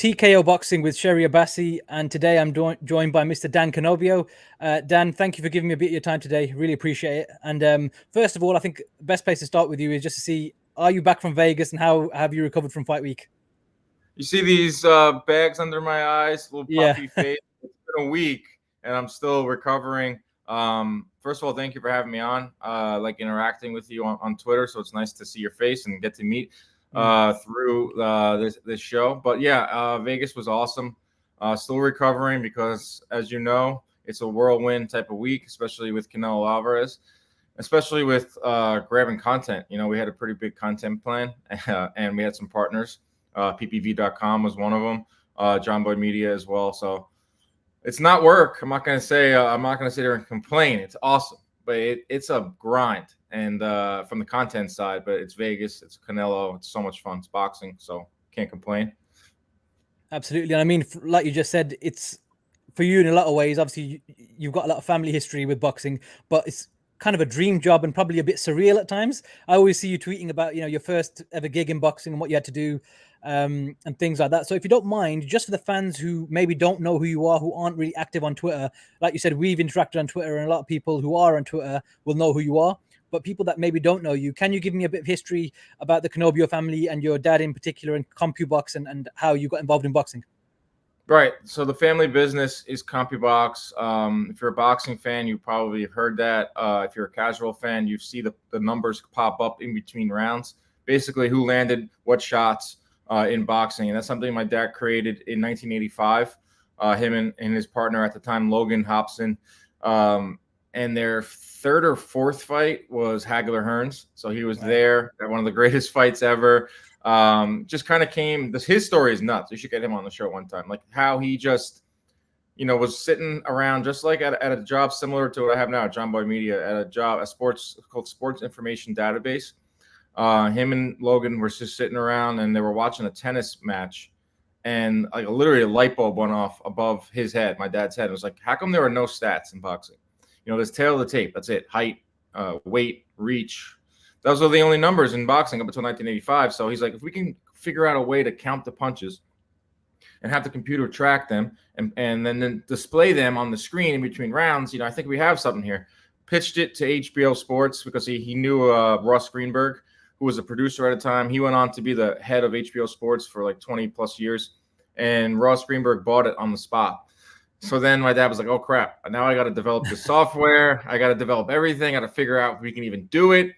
TKO Boxing with Sherry Abbasi, and today I'm joined by Mr. Dan Canobbio. Dan, thank you for giving me a bit of your time today. Really appreciate it. And first of all, I think the best place to start with you is just to see, are you back from Vegas and how have you recovered from fight week? You see these bags under my eyes, little puffy face. It's been a week, and I'm still recovering. First of all, thank you for having me on, like interacting with you on Twitter. So it's nice to see your face and get to meet through this show. But yeah, Vegas was awesome. Still recovering because, as you know, it's a whirlwind type of week, especially with Canelo Alvarez, especially with grabbing content. You know, we had a pretty big content plan, and we had some partners. PPV.com was one of them. John Boy Media as well. So it's not work. I'm not gonna sit there and complain. It's awesome, but it's a grind. And from the content side, but it's Vegas, it's Canelo, it's so much fun. It's boxing, so can't complain. Absolutely. And I mean, like you just said, it's for you in a lot of ways. Obviously, you've got a lot of family history with boxing, but it's kind of a dream job and probably a bit surreal at times. I always see you tweeting about, your first ever gig in boxing and what you had to do, and things like that. So if you don't mind, just for the fans who maybe don't know who you are, who aren't really active on Twitter, like you said, we've interacted on Twitter, and a lot of people who are on Twitter will know who you are. But people that maybe don't know you, can you give me a bit of history about the Canobbio family and your dad in particular, and Compubox, and how you got involved in boxing? Right. So the family business is Compubox. If you're a boxing fan, you probably have heard that. If you're a casual fan, you see the numbers pop up in between rounds. Basically, who landed what shots in boxing. And that's something my dad created in 1985. Him and his partner at the time, Logan Hobson. And their third or fourth fight was Hagler-Hearns. So he was there at one of the greatest fights ever. Just kind of came. His story is nuts. You should get him on the show one time. Like how he just, was sitting around just like at a job similar to what I have now at John Boy Media, at a job, called Sports Information Database. Him and Logan were just sitting around and they were watching a tennis match, and like literally a light bulb went off above his head, my dad's head. It was like, how come there are no stats in boxing? There's tail of the tape. That's it. Height, weight, reach. Those are the only numbers in boxing up until 1985. So he's like, if we can figure out a way to count the punches and have the computer track them and then display them on the screen in between rounds, I think we have something here. Pitched it to HBO Sports because he knew Ross Greenberg, who was a producer at the time. He went on to be the head of HBO Sports for like 20 plus years. And Ross Greenberg bought it on the spot. So then my dad was like, oh, crap. Now I got to develop the software. I got to develop everything. I got to figure out if we can even do it.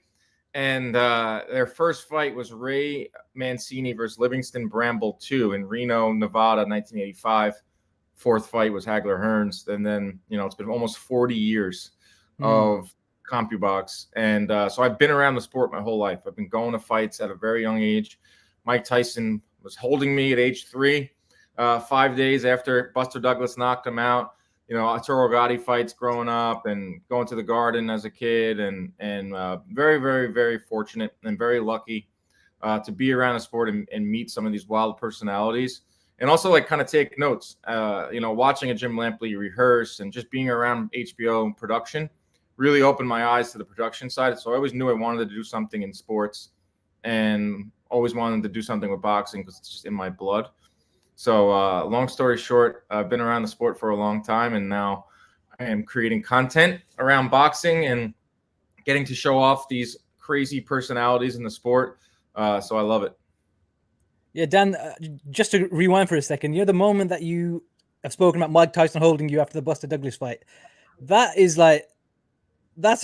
And their first fight was Ray Mancini versus Livingston Bramble 2 in Reno, Nevada, 1985. Fourth fight was Hagler-Hearns. And then, it's been almost 40 years of Compubox. And so I've been around the sport my whole life. I've been going to fights at a very young age. Mike Tyson was holding me at age 3. 5 days after Buster Douglas knocked him out. Arturo Gatti fights growing up and going to the Garden as a kid, and very, very, very fortunate and very lucky to be around the sport and meet some of these wild personalities, and also like kind of take notes. Watching a Jim Lampley rehearse and just being around HBO production really opened my eyes to the production side. So I always knew I wanted to do something in sports, and always wanted to do something with boxing because it's just in my blood. So long story short, I've been around the sport for a long time, and now I am creating content around boxing and getting to show off these crazy personalities in the sport. So I love it. Yeah, Dan, just to rewind for a second, the moment that you have spoken about Mike Tyson holding you after the Buster Douglas fight, that's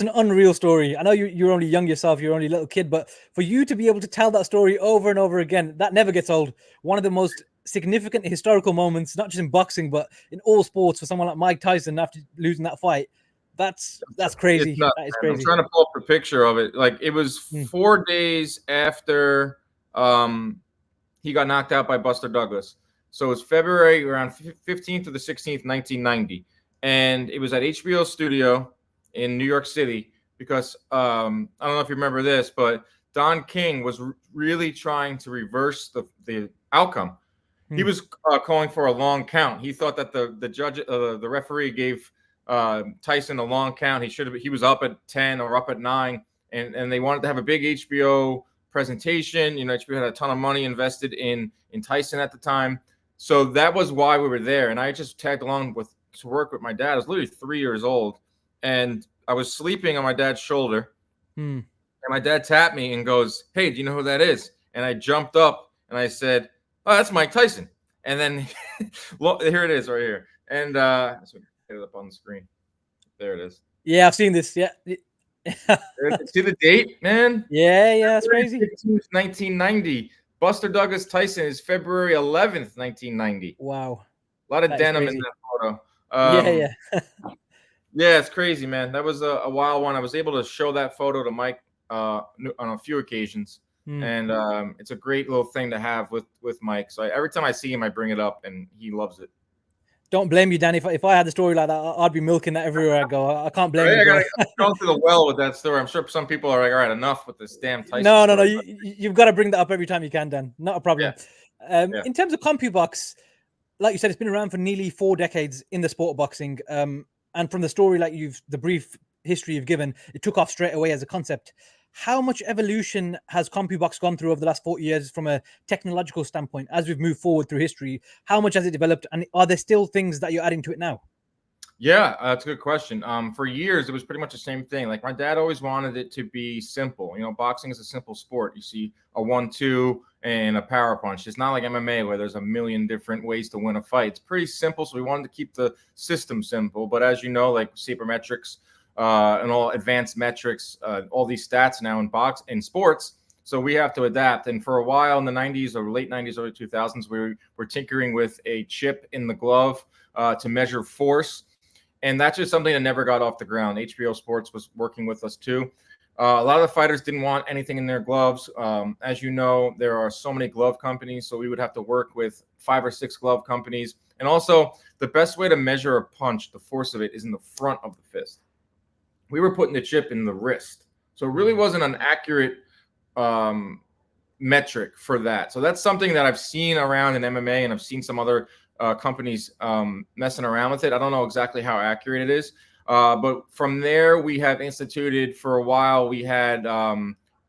an unreal story. I know you're only young yourself, you're only a little kid, but for you to be able to tell that story over and over again, that never gets old. One of the most significant historical moments, not just in boxing, but in all sports, for someone like Mike Tyson after losing that fight. That's crazy. Nuts, that is crazy. I'm trying to pull up a picture of it. Like it was 4 days after he got knocked out by Buster Douglas. So it was February around 15th to the 16th, 1990. And it was at HBO Studio in New York City because I don't know if you remember this, but Don King was really trying to reverse the outcome. He was calling for a long count. He thought that the judge, the referee, gave Tyson a long count. He was up at 10 or up at 9, and they wanted to have a big HBO presentation. HBO had a ton of money invested in Tyson at the time, So that was why we were there. And I just tagged along to work with my dad. I was literally 3 years old, and I was sleeping on my dad's shoulder. And my dad tapped me and goes, "Hey, do you know who that is?" And I jumped up and I said, "Oh, that's Mike Tyson." And then here it is right here. And so get it up on the screen. There it is. Yeah, I've seen this. Yeah. See the date, man? Yeah, that's crazy. 1990. Buster Douglas Tyson is February 11th, 1990. Wow. A lot of denim in that photo. Yeah. Yeah, it's crazy, man. That was a wild one. I was able to show that photo to Mike on a few occasions, and it's a great little thing to have with Mike. So every time I see him, I bring it up, and he loves it. Don't blame you, Dan. If I had a story like that, I'd be milking that everywhere I go. I can't blame you. I gotta go through the well with that story. I'm sure some people are like, "All right, enough with this damn Tyson." No. You've got to bring that up every time you can, Dan. Not a problem. Yeah. In terms of Compubox, like you said, it's been around for nearly 4 decades in the sport of boxing. And from the story, like the brief history you've given, it took off straight away as a concept. How much evolution has Compubox gone through over the last 40 years from a technological standpoint as we've moved forward through history? How much has it developed? And are there still things that you're adding to it now? Yeah, that's a good question. For years, it was pretty much the same thing. Like my dad always wanted it to be simple. You know, boxing is a simple sport. You see a 1-2 and a power punch. It's not like MMA where there's a million different ways to win a fight. It's pretty simple. So we wanted to keep the system simple. But as you know, like sabermetrics and all advanced metrics, all these stats now in sports. So we have to adapt. And for a while in the 90s or late 90s, early 2000s, we were tinkering with a chip in the glove to measure force. And that's just something that never got off the ground. HBO Sports was working with us too. A lot of the fighters didn't want anything in their gloves. As you know, there are so many glove companies, so we would have to work with 5 or 6 glove companies. And also, the best way to measure a punch, the force of it, is in the front of the fist. We were putting the chip in the wrist. So it really wasn't an accurate metric for that. So that's something that I've seen around in MMA, and I've seen some other companies messing around with it. I don't know exactly how accurate it is. But from there, we have instituted for a while, we had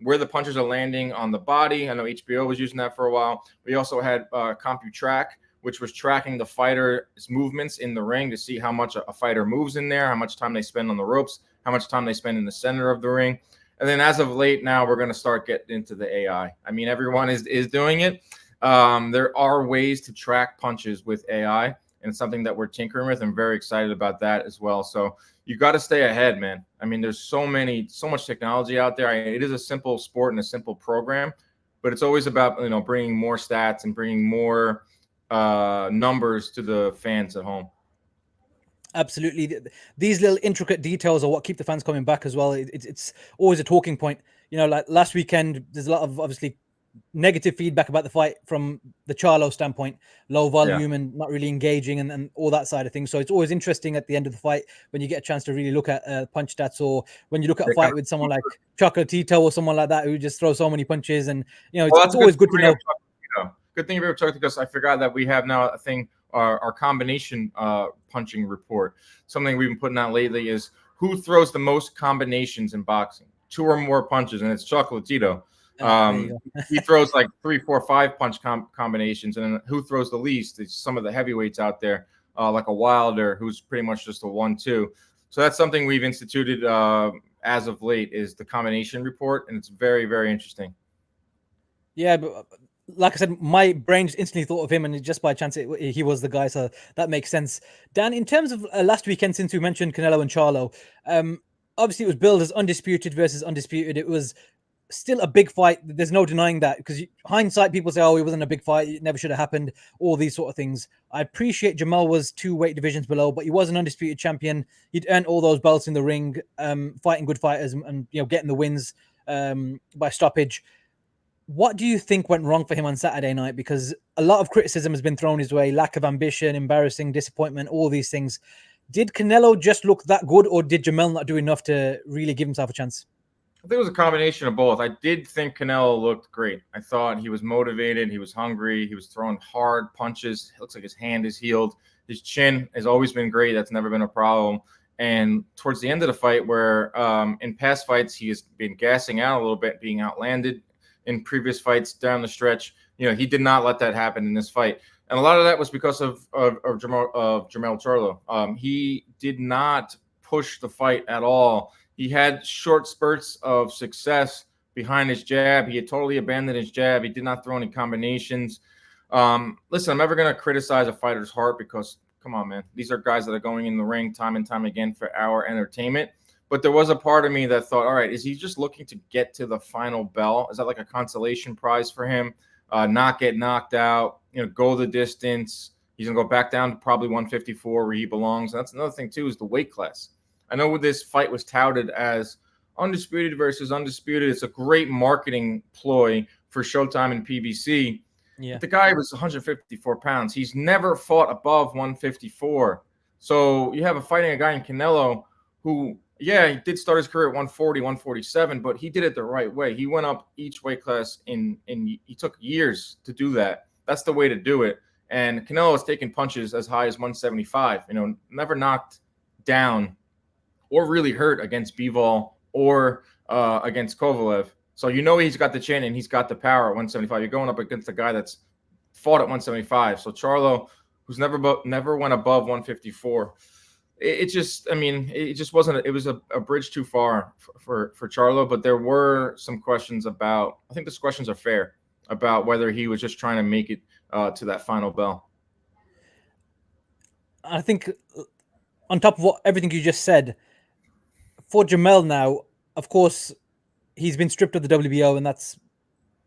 where the punches are landing on the body. I know HBO was using that for a while. We also had CompuTrack, which was tracking the fighter's movements in the ring to see how much a fighter moves in there, how much time they spend on the ropes, how much time they spend in the center of the ring. And then as of late now, we're going to start getting into the AI. I mean, everyone is doing it. There are ways to track punches with AI, and it's something that we're tinkering with. I'm very excited about that as well. So you got to stay ahead, man. I mean, there's so much technology out there. It is a simple sport and a simple program, but it's always about, bringing more stats and bringing more numbers to the fans at home. Absolutely. These little intricate details are what keep the fans coming back as well. It's always a talking point. Like last weekend, there's a lot of obviously negative feedback about the fight from the Charlo standpoint, low volume and not really engaging and all that side of things. So it's always interesting at the end of the fight when you get a chance to really look at punch stats, or when you look at a fight with someone like Chocolatito or someone like that who just throws so many punches. And, it's always good to know. Good thing you brought up, because I forgot that we have now a thing, our combination punching report. Something we've been putting out lately is who throws the most combinations in boxing, 2 or more punches, and it's Chocolatito. He throws like 3, 4, 5 punch combinations, and then who throws the least? It's some of the heavyweights out there, like a Wilder, who's pretty much just a 1-2. So that's something we've instituted as of late, is the combination report, and it's very, very interesting. Yeah, but like I said, my brain just instantly thought of him, and just by chance he was the guy, so that makes sense. Dan, in terms of last weekend, since we mentioned Canelo and Charlo, obviously it was billed as undisputed versus undisputed. It was still a big fight. There's no denying that, because hindsight, people say, oh, it wasn't a big fight, it never should have happened, all these sort of things. I appreciate Jamal was 2 weight divisions below, but he was an undisputed champion. He'd earned all those belts in the ring, fighting good fighters and getting the wins by stoppage. What do you think went wrong for him on Saturday night? Because a lot of criticism has been thrown his way, lack of ambition, embarrassing, disappointment, all these things. Did Canelo just look that good, or did Jamal not do enough to really give himself a chance? I think it was a combination of both. I did think Canelo looked great. I thought he was motivated. He was hungry. He was throwing hard punches. It looks like his hand is healed. His chin has always been great. That's never been a problem. And towards the end of the fight, where in past fights he has been gassing out a little bit, being outlanded in previous fights down the stretch, he did not let that happen in this fight. And a lot of that was because of Jermell Charlo. He did not push the fight at all. He had short spurts of success behind his jab. He had totally abandoned his jab. He did not throw any combinations. Listen, I'm never going to criticize a fighter's heart because, come on, man. These are guys that are going in the ring time and time again for our entertainment. But there was a part of me that thought, all right, is he just looking to get to the final bell? Is that like a consolation prize for him? Not get knocked out, go the distance. He's going to go back down to probably 154 where he belongs. And that's another thing, too, is the weight class. I know this fight was touted as undisputed versus undisputed. It's a great marketing ploy for Showtime and PBC. Yeah. The guy was 154 pounds. He's never fought above 154. So you have a guy in Canelo who, yeah, he did start his career at 140, 147, but he did it the right way. He went up each weight class and he took years to do that. That's the way to do it. And Canelo has taken punches as high as 175, never knocked down or really hurt against Bivol or against Kovalev. So he's got the chin and he's got the power at 175. You're going up against a guy that's fought at 175. So Charlo, who's never went above 154, it just wasn't. It was a bridge too far for Charlo. But there were some questions about. I think those questions are fair about whether he was just trying to make it to that final bell. I think on top of everything you just said, for Jermell now, of course, he's been stripped of the WBO, and that's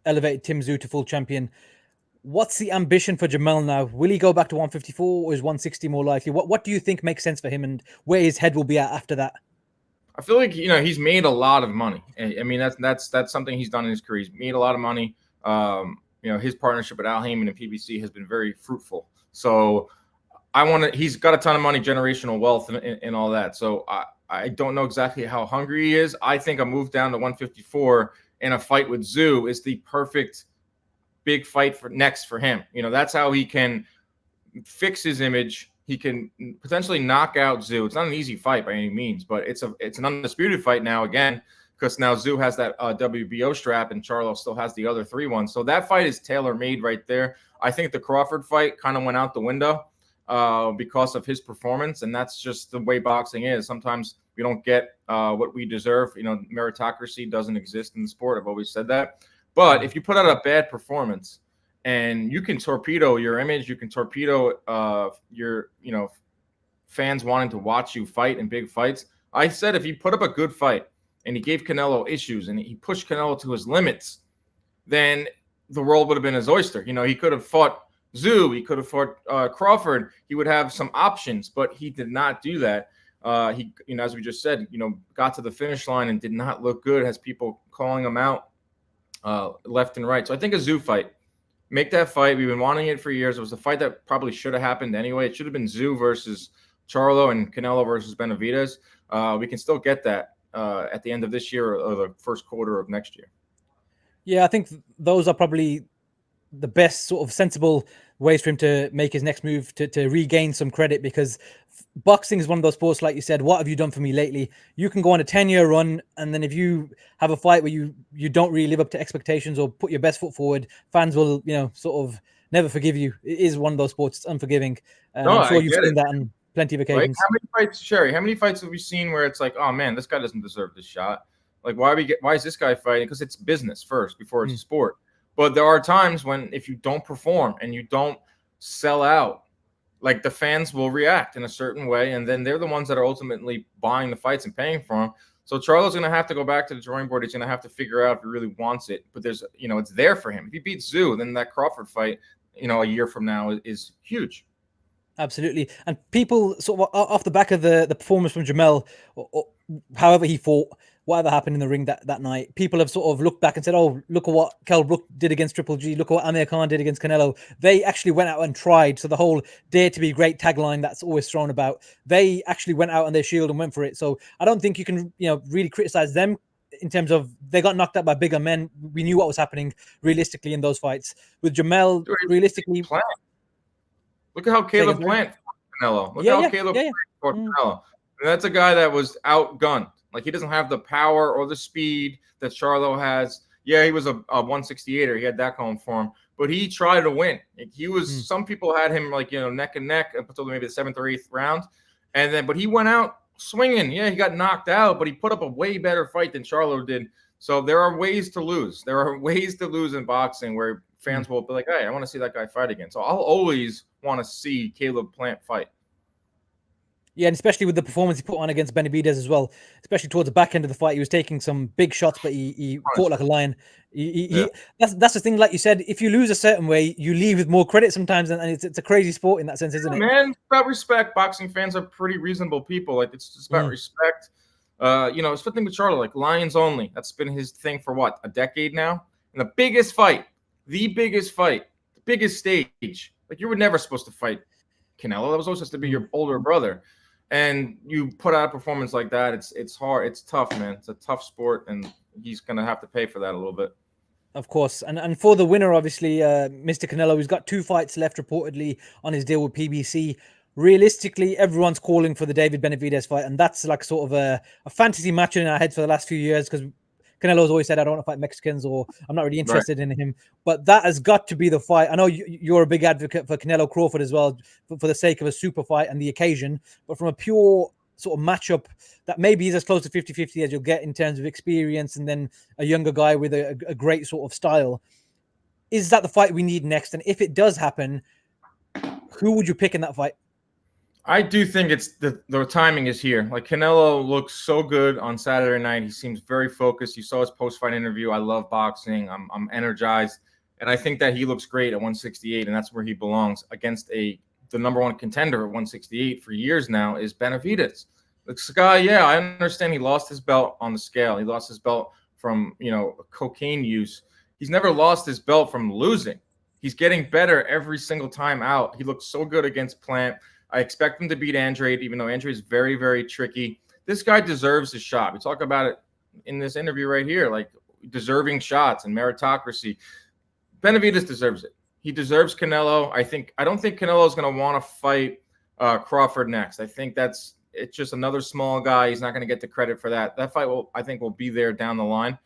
elevated Tim Tszyu to full champion. What's the ambition for Jermell now? Will he go back to 154 or is 160 more likely? What do you think makes sense for him and where his head will be at after that? I feel like, he's made a lot of money. I mean, that's something he's done in his career. He's made a lot of money. His partnership with Al Heyman and PBC has been very fruitful. So he's got a ton of money, generational wealth and all that. So I don't know exactly how hungry he is. I think a move down to 154 in a fight with Tszyu is the perfect big fight for him. That's how he can fix his image. He can potentially knock out Tszyu. It's not an easy fight by any means, but it's an undisputed fight now again, because now Tszyu has that WBO strap and Charlo still has the other 3-1. So that fight is tailor-made right there. I think the Crawford fight kind of went out the window because of his performance, and that's just the way boxing is. Sometimes we don't get what we deserve. Meritocracy doesn't exist in the sport. I've always said that. But if you put out a bad performance and you can torpedo your image, you can torpedo your fans wanting to watch you fight in big fights. I said if he put up a good fight and he gave Canelo issues and he pushed Canelo to his limits, then the world would have been his oyster. He could have fought Tszyu, he could have fought Crawford. He would have some options, but he did not do that. He, as we just said, got to the finish line and did not look good. Has people calling him out left and right. So I think a Tszyu fight, make that fight. We've been wanting it for years. It was a fight that probably should have happened anyway. It should have been Tszyu versus Charlo and Canelo versus Benavidez. We can still get that at the end of this year or the first quarter of next year. Yeah, I think those are probably the best sort of sensible ways for him to make his next move to regain some credit, because boxing is one of those sports, like you said, what have you done for me lately? You can go on a 10-year run, and then if you have a fight where you don't really live up to expectations or put your best foot forward, fans will, sort of never forgive you. It is one of those sports. It's unforgiving. I'm sure you've seen that on plenty of occasions. Like, how many fights, Sherry, how many fights have we seen where it's like, oh man, this guy doesn't deserve this shot? Like, why is this guy fighting? Because it's business first before it's a sport. But there are times when if you don't perform and you don't sell out, like the fans will react in a certain way, and then they're the ones that are ultimately buying the fights and paying for them. So Charlo's going to have to go back to the drawing board. He's going to have to figure out if he really wants it. But there's, it's there for him. If he beats Tszyu, then that Crawford fight, a year from now is huge. Absolutely. And people sort of off the back of the performance from Jermell, or however he fought, whatever happened in the ring that night, people have sort of looked back and said, oh, look at what Kell Brook did against Triple G. Look at what Amir Khan did against Canelo. They actually went out and tried. So the whole dare to be great tagline that's always thrown about, they actually went out on their shield and went for it. So I don't think you can, really criticize them in terms of they got knocked out by bigger men. We knew what was happening realistically in those fights. With Jermell, realistically... Look at how Caleb Plant fought Canelo. Look how Caleb Plant fought Canelo. And that's a guy that was outgunned. Like, he doesn't have the power or the speed that Charlo has. Yeah, he was a 168er. He had that going for him. but he tried to win. He was some people had him like, neck and neck until maybe the 7th or 8th round, but he went out swinging. Yeah, he got knocked out, but he put up a way better fight than Charlo did. So there are ways to lose. There are ways to lose in boxing where fans will be like, hey, I want to see that guy fight again. So I'll always want to see Caleb Plant fight. Yeah, and especially with the performance he put on against Benavidez as well, especially towards the back end of the fight, he was taking some big shots, but he fought like a lion. That's the thing, like you said, if you lose a certain way, you leave with more credit sometimes, and it's a crazy sport in that sense, isn't it? Man, it's about respect. Boxing fans are pretty reasonable people. Like, it's just about respect. It's the thing with Charlo, like lions only. That's been his thing for what, a decade now? And the biggest fight, the biggest stage. Like, you were never supposed to fight Canelo. That was always supposed to be your older brother. And you put out a performance like that, it's hard. It's tough, man. It's a tough sport, and he's going to have to pay for that a little bit. Of course. And for the winner, obviously, Mr. Canelo, he's got 2 fights left reportedly on his deal with PBC. Realistically, everyone's calling for the David Benavidez fight, and that's like sort of a fantasy match in our heads for the last few years, because Canelo's always said, I don't want to fight Mexicans, or I'm not really interested in him. But that has got to be the fight. I know you're a big advocate for Canelo Crawford as well, for the sake of a super fight and the occasion. But from a pure sort of matchup that maybe is as close to 50-50 as you'll get in terms of experience, and then a younger guy with a great sort of style, is that the fight we need next? And if it does happen, who would you pick in that fight? I do think it's the timing is here. Like, Canelo looks so good on Saturday night. He seems very focused. You saw his post-fight interview. I love boxing. I'm energized. And I think that he looks great at 168, and that's where he belongs against the number one contender at 168 for years now is Benavidez. This guy, yeah, I understand he lost his belt on the scale. He lost his belt from, cocaine use. He's never lost his belt from losing. He's getting better every single time out. He looks so good against Plant. I expect him to beat Andrade, even though Andrade is very, very tricky. This guy deserves his shot. We talk about it in this interview right here, like deserving shots and meritocracy. Benavidez deserves it. He deserves Canelo. I don't think Canelo is going to want to fight Crawford next. I think it's just another small guy. He's not going to get the credit for that. That fight will be there down the line,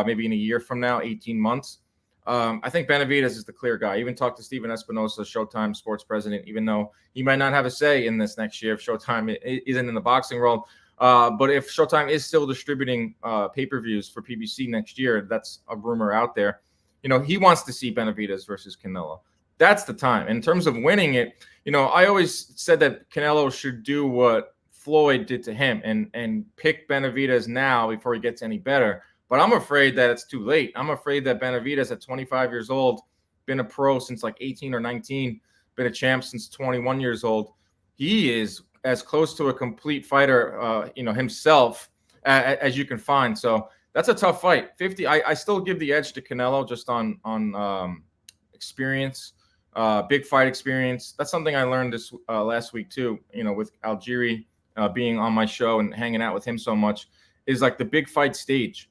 maybe in a year from now, 18 months. I think Benavidez is the clear guy. I even talked to Steven Espinosa, Showtime sports president, even though he might not have a say in this next year if Showtime isn't in the boxing world. But if Showtime is still distributing pay-per-views for PBC next year, that's a rumor out there. He wants to see Benavidez versus Canelo. That's the time. In terms of winning it, I always said that Canelo should do what Floyd did to him and pick Benavidez now before he gets any better. But I'm afraid that it's too late. I'm afraid that Benavidez at 25 years old, been a pro since like 18 or 19, been a champ since 21 years old. He is as close to a complete fighter, himself as you can find. So that's a tough fight. 50. I still give the edge to Canelo just on experience, big fight experience. That's something I learned this last week too. With Algieri being on my show and hanging out with him so much, is like the big fight stage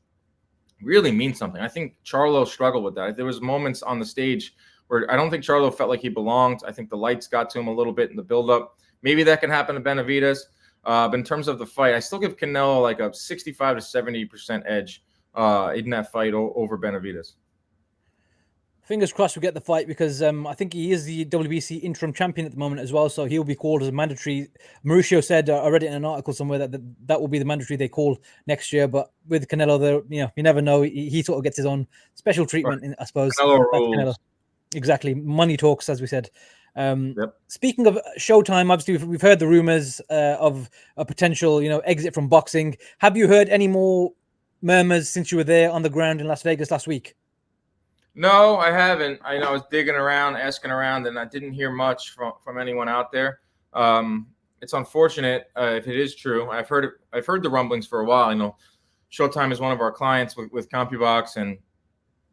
really means something. I think Charlo struggled with that. There was moments on the stage where I don't think Charlo felt like he belonged. I think the lights got to him a little bit in the buildup. Maybe that can happen to Benavidez. But in terms of the fight, I still give Canelo like a 65 to 70% edge in that fight over Benavidez. Fingers crossed we get the fight, because I think he is the WBC interim champion at the moment as well, so he'll be called as a mandatory. Mauricio said, I read it in an article somewhere, that will be the mandatory they call next year. But with Canelo, you never know. He sort of gets his own special treatment, I suppose. Canelo. Exactly. Money talks, as we said. Yep. Speaking of Showtime, obviously we've heard the rumors of a potential, exit from boxing. Have you heard any more murmurs since you were there on the ground in Las Vegas last week? No, I haven't. I was digging around, asking around, and I didn't hear much from anyone out there. It's unfortunate if it is true. I've heard the rumblings for a while. Showtime is one of our clients with Compubox, and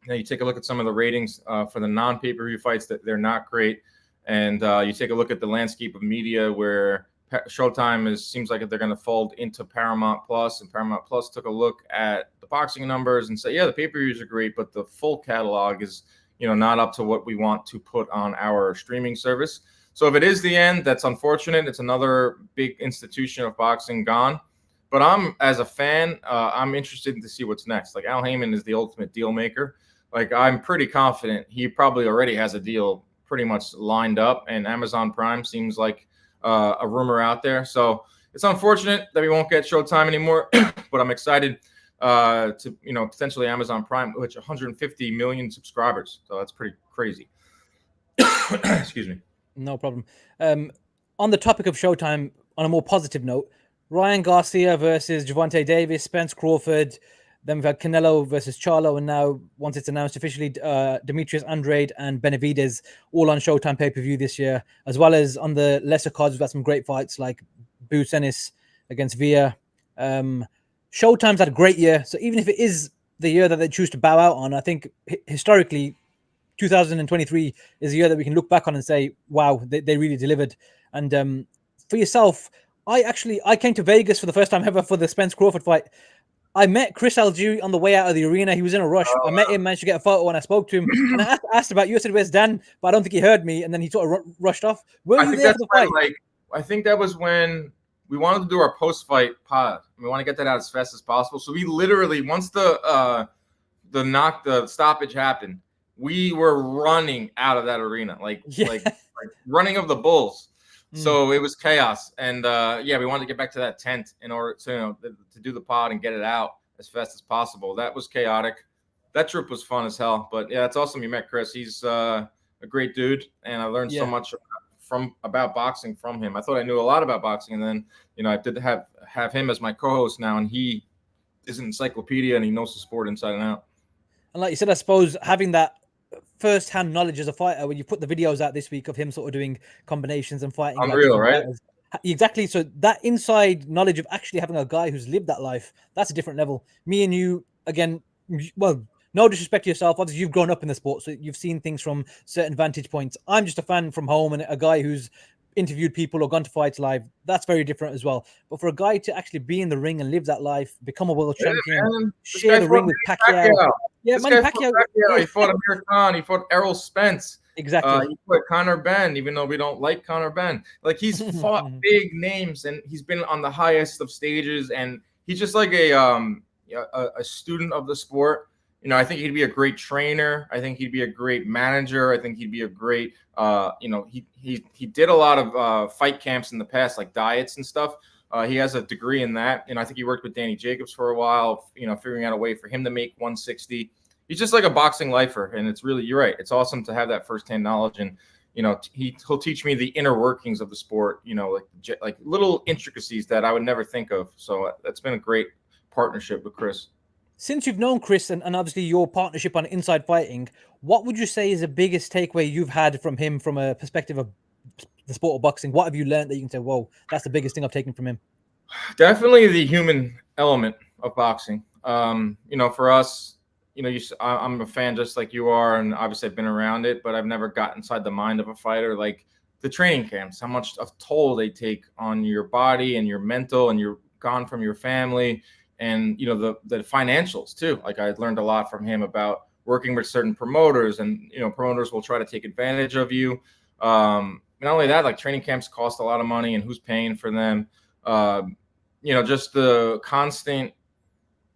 you take a look at some of the ratings for the non-pay-per-view fights, that they're not great. And you take a look at the landscape of media where Showtime seems like they're going to fold into Paramount Plus, and Paramount Plus took a look at the boxing numbers and said, yeah, the pay-per-views are great, but the full catalog is, not up to what we want to put on our streaming service. So if it is the end, that's unfortunate. It's another big institution of boxing gone. But as a fan, I'm interested to see what's next. Like, Al Heyman is the ultimate deal maker. like I'm pretty confident he probably already has a deal pretty much lined up, and Amazon Prime seems like a rumor out there. So it's unfortunate that we won't get Showtime anymore, but I'm excited to potentially Amazon Prime, which 150 million subscribers. So that's pretty crazy. Excuse me. No problem. On the topic of Showtime, on a more positive note, Ryan Garcia versus Gervonta Davis, Spence Crawford. Then we've had Canelo versus Charlo, and now, once it's announced officially, Demetrius Andrade and Benavidez all on Showtime pay-per-view this year, as well as on the lesser cards, we've got some great fights like Boots Ennis against Villa. Showtime's had a great year, so even if it is the year that they choose to bow out on, I think historically 2023 is a year that we can look back on and say, wow, they really delivered. And for yourself, I came to Vegas for the first time ever for the Spence Crawford fight. I met Chris Algieri on the way out of the arena. He was in a rush. I met him, managed to get a photo, and I spoke to him. And I asked about you. I said, "Where's Dan?" But I don't think he heard me. And then he sort of rushed off. Were you there for the fight? I think that was when we wanted to do our post-fight pod. We want to get that out as fast as possible. So we literally, once the stoppage happened, we were running out of that arena, like running of the bulls. So it was chaos, and we wanted to get back to that tent in order to to do the pod and get it out as fast as possible. That was chaotic. That trip was fun as hell. But yeah, it's awesome you met Chris. He's a great dude, and I learned so much about boxing from him. I thought I knew a lot about boxing, and then I did have him as my co-host now, and he is an encyclopedia, and he knows the sport inside and out. And like you said, I suppose having that first-hand knowledge as a fighter, when you put the videos out this week of him sort of doing combinations and fighting, unreal, right? Fighters. Exactly. So that inside knowledge of actually having a guy who's lived that life, that's a different level. Me and you, again, well, no disrespect to yourself, obviously you've grown up in the sport, so you've seen things from certain vantage points. I'm just a fan from home, and a guy who's interviewed people or gone to fights live, that's very different as well. But for a guy to actually be in the ring and live that life, become a world champion, share the ring with Pacquiao. Yeah, Manny Pacquiao. He fought Amir Khan. He fought Errol Spence. Exactly. He fought Conor Benn, even though we don't like Conor Benn. Like, he's fought big names, and he's been on the highest of stages, and he's just like a student of the sport. I think he'd be a great trainer. I think he'd be a great manager. I think he'd be a great, he did a lot of fight camps in the past, like diets and stuff. He has a degree in that. And I think he worked with Danny Jacobs for a while, figuring out a way for him to make 160. He's just like a boxing lifer. And it's really, you're right. It's awesome to have that firsthand knowledge. And, he'll teach me the inner workings of the sport, like little intricacies that I would never think of. So that's been a great partnership with Chris. Since you've known Chris and obviously your partnership on Inside Fighting, what would you say is the biggest takeaway you've had from him from a perspective of the sport of boxing? What have you learned that you can say, whoa, that's the biggest thing I've taken from him? Definitely the human element of boxing. For us, I'm a fan just like you are, and obviously I've been around it, but I've never got inside the mind of a fighter. Like the training camps, how much of toll they take on your body and your mental, and you're gone from your family. And, the financials too. Like, I learned a lot from him about working with certain promoters, and, promoters will try to take advantage of you. Not only that, like, training camps cost a lot of money, and who's paying for them. Just the constant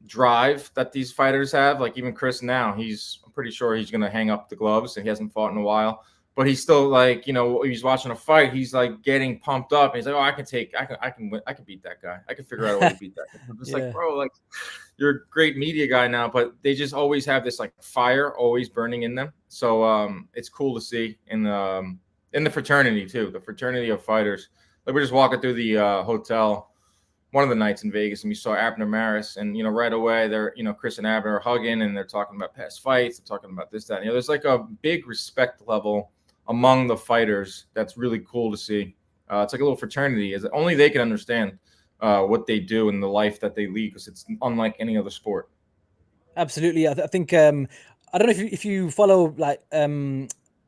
drive that these fighters have. Like, even Chris now, I'm pretty sure he's going to hang up the gloves, and he hasn't fought in a while. But he's still like, he's watching a fight. He's like getting pumped up. He's like, oh, I can win. I can beat that guy. I can figure out a way to beat that guy. I'm just like, bro, like, you're a great media guy now, but they just always have this like fire always burning in them. So it's cool to see in the fraternity too, the fraternity of fighters. Like, we're just walking through the hotel one of the nights in Vegas, and we saw Abner Maris, and right away they're Chris and Abner are hugging, and they're talking about past fights, they're talking about this, that, and there's like a big respect level among the fighters that's really cool to see. It's like a little fraternity. Is only they can understand what they do in the life that they lead, because it's unlike any other sport. Absolutely. I think I don't know if you follow like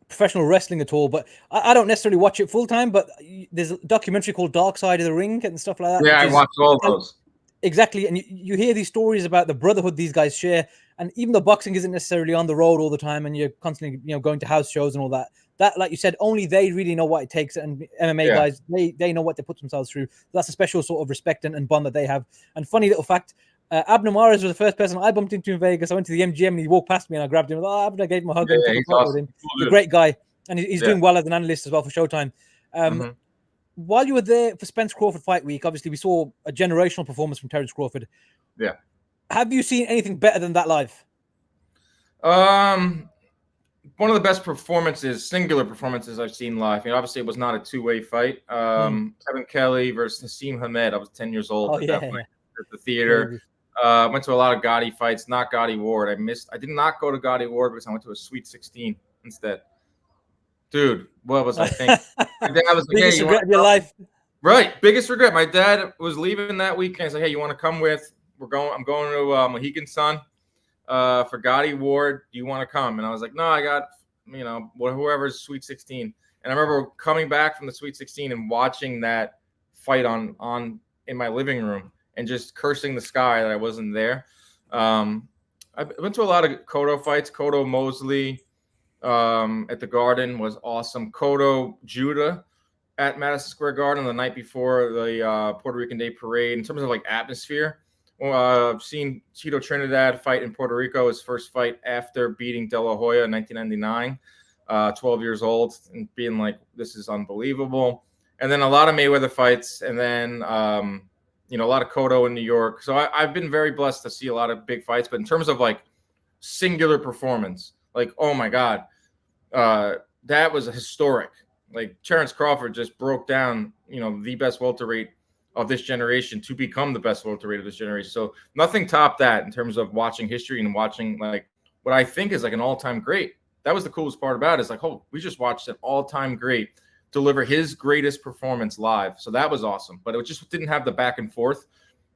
professional wrestling at all, but I don't necessarily watch it full time. But there's a documentary called Dark Side of the Ring and stuff like that. Yeah, I watch all those. Exactly, and you hear these stories about the brotherhood these guys share. And even though boxing isn't necessarily on the road all the time, and you're constantly going to house shows and all that, like you said, only they really know what it takes. And MMA guys, they know what they put themselves through. That's a special sort of respect and bond that they have. And funny little fact, Abner Mares was the first person I bumped into in Vegas. I went to the MGM and he walked past me and I grabbed him. Abner, gave him a hug and took a he's photo awesome. with him. Cool He's a dude. great guy, and he's doing well as an analyst as well for Showtime. While you were there for Spence Crawford Fight Week, obviously we saw a generational performance from Terence Crawford. Yeah. Have you seen anything better than that live? One of the best performances, singular performances I've seen live. I mean, obviously it was not a two-way fight. Kevin Kelly versus Nassim Hamed. I was 10 years old at that point at the theater. Went to a lot of Gotti fights, not Gotti Ward. I did not go to Gotti Ward because I went to a Sweet 16 instead. Dude, what was I thinking? My dad was like, biggest regret of your life. Right, biggest regret. My dad was leaving that weekend. He's like, hey, you want to come with? I'm going to Mohegan Sun for Gotti Ward. Do you want to come? And I was like, no, I got, whoever's Sweet 16. And I remember coming back from the Sweet 16 and watching that fight on in my living room and just cursing the sky that I wasn't there. I went to a lot of Cotto fights. Cotto Mosley at the Garden was awesome. Cotto Judah at Madison Square Garden the night before the Puerto Rican Day Parade. In terms of like atmosphere, I've seen Tito Trinidad fight in Puerto Rico, his first fight after beating De La Hoya in 1999, 12 years old, and being like, this is unbelievable. And then a lot of Mayweather fights, and then a lot of Cotto in New York. So I've been very blessed to see a lot of big fights. But in terms of like singular performance, like, oh my God, that was historic. Like Terence Crawford just broke down, the best welterweight of this generation to become the best welterweight of this generation. So nothing topped that in terms of watching history and watching like what I think is like an all-time great. That was the coolest part about it. Is like, oh, we just watched an all-time great deliver his greatest performance live. So that was awesome. But it just didn't have the back and forth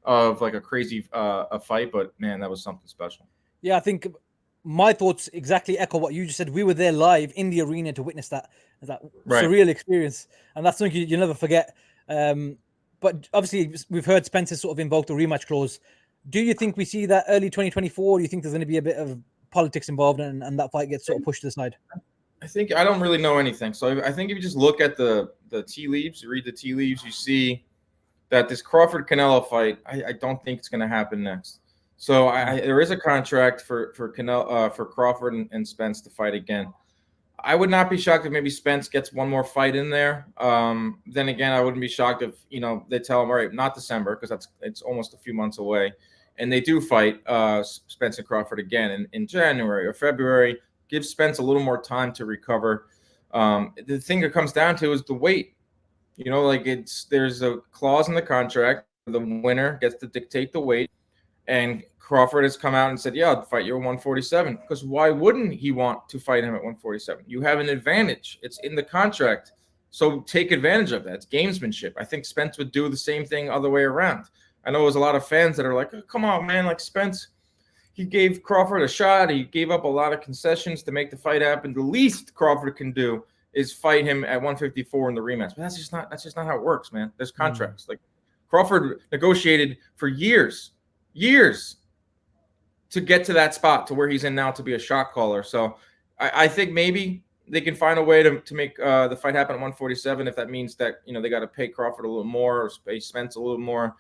of like a crazy a fight. But man, that was something special. Yeah, I think my thoughts exactly echo what you just said. We were there live in the arena to witness that surreal experience, and that's something you'll never forget. But obviously, we've heard Spencer sort of invoke the rematch clause. Do you think we see that early 2024? Do you think there's going to be a bit of politics involved and that fight gets sort of pushed to the side? I don't really know anything. So I think if you just look at the tea leaves, you read the tea leaves, you see that this Crawford Canelo fight, I don't think it's going to happen next. So there is a contract for Canelo, for Crawford and Spence to fight again. I would not be shocked if maybe Spence gets one more fight in there. Then again, I wouldn't be shocked if they tell him, all right, not December, because it's almost a few months away, and they do fight Spence and Crawford again in January or February. Give Spence a little more time to recover. The thing it comes down to is the weight. There's a clause in the contract. The winner gets to dictate the weight. And Crawford has come out and said, yeah, I'll fight you at 147. Because why wouldn't he want to fight him at 147? You have an advantage. It's in the contract. So take advantage of that. It's gamesmanship. I think Spence would do the same thing other way around. I know there's a lot of fans that are like, oh, come on, man. Like Spence, he gave Crawford a shot. He gave up a lot of concessions to make the fight happen. The least Crawford can do is fight him at 154 in the rematch. But that's just not how it works, man. There's contracts. Like Crawford negotiated for years to get to that spot to where he's in now to be a shot caller. So I think maybe they can find a way to make the fight happen at 147 if that means that they got to pay Crawford a little more or pay Spence a little more.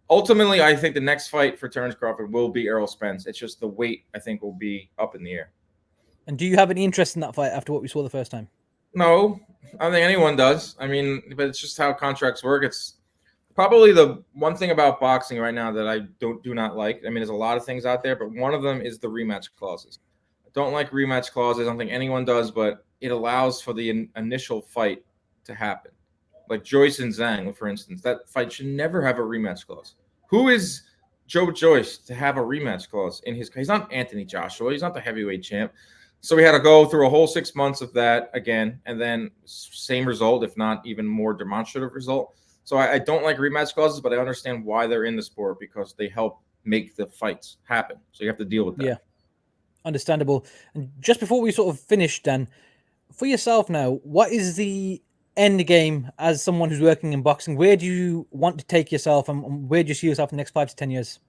Ultimately, I think the next fight for Terence Crawford will be Errol Spence. It's just the weight, I think, will be up in the air. And do you have any interest in that fight after what we saw the first time? No, I don't think anyone does. I mean, but it's just how contracts work. It's probably the one thing about boxing right now that I do not like. I mean, there's a lot of things out there, but one of them is the rematch clauses. I don't like rematch clauses. I don't think anyone does, but it allows for the initial fight to happen. Like Joyce and Zhang, for instance, that fight should never have a rematch clause. Who is Joe Joyce to have a rematch clause in his case? He's not Anthony Joshua. He's not the heavyweight champ. So we had to go through a whole 6 months of that again, and then same result, if not even more demonstrative result. So I don't like rematch clauses, but I understand why they're in the sport because they help make the fights happen. So you have to deal with that. Yeah, understandable. And just before we sort of finish, Dan, for yourself now, what is the end game as someone who's working in boxing? Where do you want to take yourself, and where do you see yourself in the next 5 to 10 years?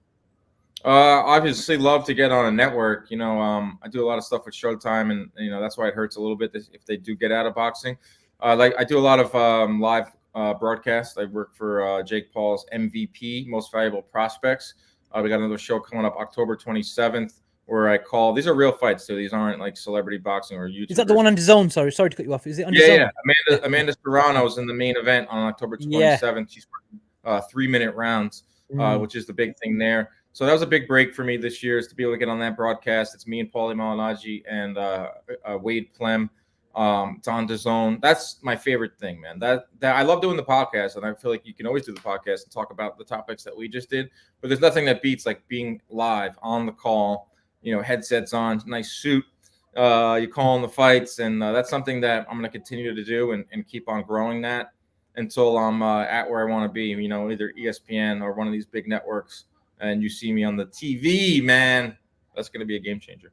Obviously love to get on a network. I do a lot of stuff with Showtime, and that's why it hurts a little bit if they do get out of boxing. I do a lot of live broadcasts. I work for Jake Paul's MVP, Most Valuable Prospects. We got another show coming up October 27th where I call. These are real fights, so these aren't like celebrity boxing or YouTubers. Is that the one on DAZN? Sorry to cut you off. Is it on DAZN? Yeah. Amanda Serrano is in the main event on October 27th. She's 3-minute rounds, which is the big thing there. So that was a big break for me this year, is to be able to get on that broadcast. It's me and Paulie Malignaggi and Wade Plem. It's on DAZN. That's my favorite thing, man. That I love doing the podcast, and I feel like you can always do the podcast and talk about the topics that we just did. But there's nothing that beats like being live on the call. Headsets on, nice suit. You call in the fights, and that's something that I'm going to continue to do and keep on growing that until I'm at where I want to be. Either ESPN or one of these big networks, and you see me on the TV, man. That's going to be a game changer.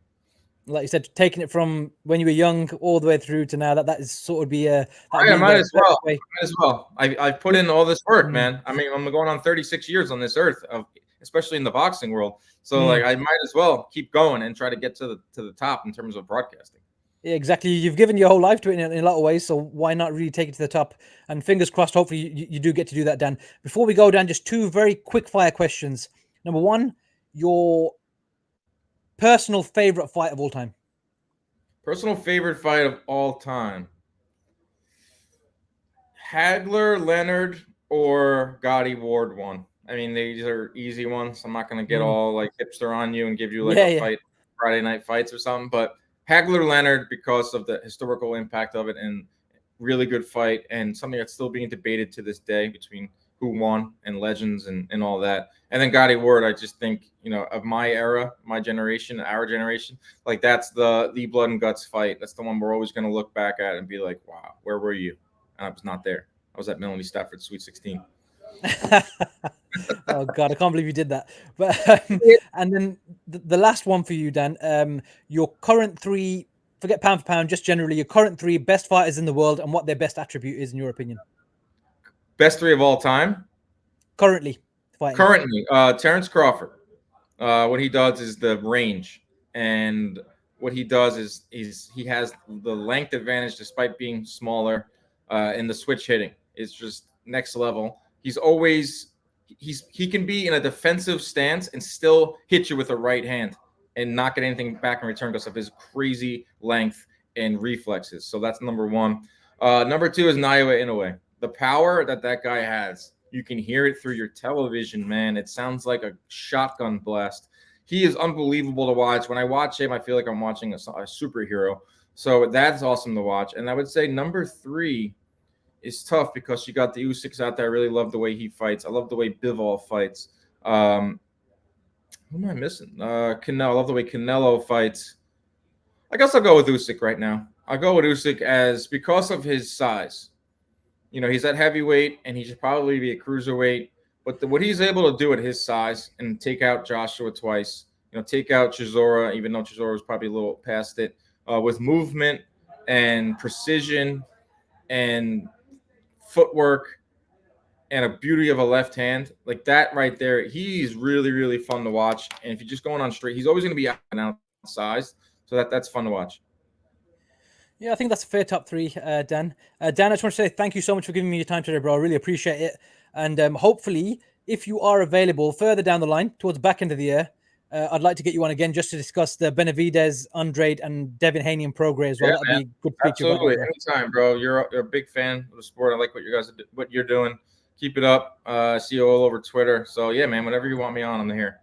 Like you said, taking it from when you were young all the way through to now, that is sort of be a. Might as well. I've put in all this work, man. I mean, I'm going on 36 years on this earth, especially in the boxing world. So like, I might as well keep going and try to get to the top in terms of broadcasting. Yeah, exactly. You've given your whole life to it in a lot of ways, so why not really take it to the top? And fingers crossed, hopefully you do get to do that, Dan. Before we go, Dan, just two very quick fire questions. Number one, your personal favorite fight of all time. Personal favorite fight of all time. Hagler, Leonard, or Gotti Ward one. I mean, these are easy ones. I'm not going to get all like hipster on you and give you like a fight, Friday night fights or something. But Hagler, Leonard, because of the historical impact of it, and really good fight, and something that's still being debated to this day between who won and legends and all that. And then Gotti Ward, I just think, of my era, my generation, our generation, like that's the blood and guts fight. That's the one we're always going to look back at and be like, wow, where were you? And I was not there. I was at Melanie Stafford's Sweet 16. Oh God, I can't believe you did that. But and then the last one for you, Dan. Your current three, forget pound for pound, just generally your current three best fighters in the world and what their best attribute is in your opinion. Best three of all time? Currently fighting. Terrence Crawford. What he does is the range, and what he does is he has the length advantage despite being smaller, and the switch hitting is just next level. He can be in a defensive stance and still hit you with a right hand and not get anything back in return because of his crazy length and reflexes. So that's number one. Number two is Naoya Inoue. The power that guy has, you can hear it through your television, man. It sounds like a shotgun blast. He is unbelievable to watch. When I watch him, I feel like I'm watching a superhero. So that's awesome to watch. And I would say number three is tough because you got the Usyks out there. I really love the way he fights. I love the way Bivol fights. Who am I missing? Canelo. I love the way Canelo fights. I guess I'll go with Usyk right now. I'll go with Usyk because of his size. He's at heavyweight, and he should probably be a cruiserweight. But what he's able to do at his size and take out Joshua twice, take out Chisora, even though Chisora was probably a little past it, with movement and precision and footwork and a beauty of a left hand, like that right there, he's really, really fun to watch. And if you're just going on straight, he's always going to be outsized. So that's fun to watch. Yeah, I think that's a fair top three, Dan. Dan, I just want to say thank you so much for giving me your time today, bro. I really appreciate it. And hopefully, if you are available further down the line, towards the back end of the year, I'd like to get you on again just to discuss the Benavidez, Andrade, and Devin Haney and Prograis as well. Yeah, that'd be good to feature. Absolutely, anytime, bro. You're a big fan of the sport. I like what you're doing. Keep it up. See you all over Twitter. So yeah, man. Whenever you want me on, I'm here.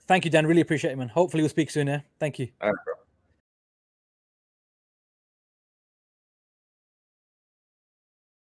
Thank you, Dan. Really appreciate it, man. Hopefully, we'll speak soon. Yeah. Thank you. All right, bro.